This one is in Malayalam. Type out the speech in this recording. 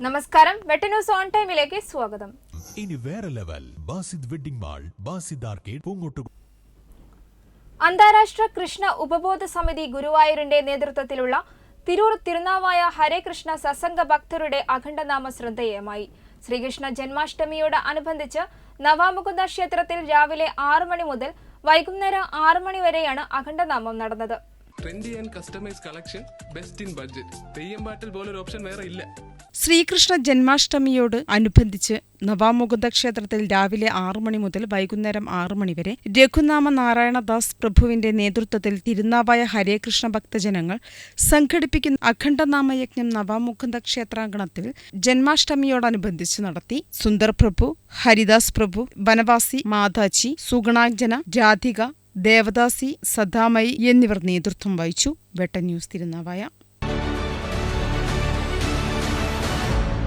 നമസ്കാരം, വെട്ട ന്യൂസ് ഓൺ ടൈമിലേക്ക് സ്വാഗതം. ഇനി വേറെ level Basid wedding mall, Basid arcade, Poongode. അന്താരാഷ്ട്ര കൃഷ്ണ ഉപബോധ സമിതി ഗുരുവായൂരിന്റെ നേതൃത്വത്തിലുള്ള തിരൂർ തിരുനാവായ ഹരേകൃഷ്ണ സത്സംഗ ഭക്തരുടെ അഖണ്ഡനാമ ശ്രദ്ധേയമായി. ശ്രീകൃഷ്ണ ജന്മാഷ്ടമിയോട് അനുബന്ധിച്ച് നവാമുകുന്ദ ക്ഷേത്രത്തിൽ രാവിലെ 6 മണി മുതൽ വൈകുന്നേരം 6 മണി വരെയാണ് അഖണ്ഡനാമം നടന്നത്. Trendy and customise collection, best in budget. Theyyam പാട്ടിൽ പോലൊരു ഓപ്ഷൻ വേറെ ഇല്ല. ശ്രീകൃഷ്ണ ജന്മാഷ്ടമിയോട് അനുബന്ധിച്ച് നവാമുകുന്ദ ക്ഷേത്രത്തിൽ രാവിലെ 6 മണി മുതൽ വൈകുന്നേരം 6 മണി വരെ രഘുനാമ നാരായണദാസ് പ്രഭുവിന്റെ നേതൃത്വത്തിൽ തിരുനാവായ ഹരേകൃഷ്ണ ഭക്തജനങ്ങൾ സംഘടിപ്പിക്കുന്ന അഖണ്ഡനാമയജ്ഞം നവാമുകുന്ദ ക്ഷേത്രാങ്കണത്തിൽ ജന്മാഷ്ടമിയോടനുബന്ധിച്ച് നടത്തി. സുന്ദർ പ്രഭു, ഹരിദാസ് പ്രഭു, വനവാസി, മാതാജി, സുഗണാഞ്ജന, രാധിക, ദേവദാസി, സദാമയി എന്നിവർ നേതൃത്വം വഹിച്ചു. വെട്ട ന്യൂസ് തിരുനാവായ.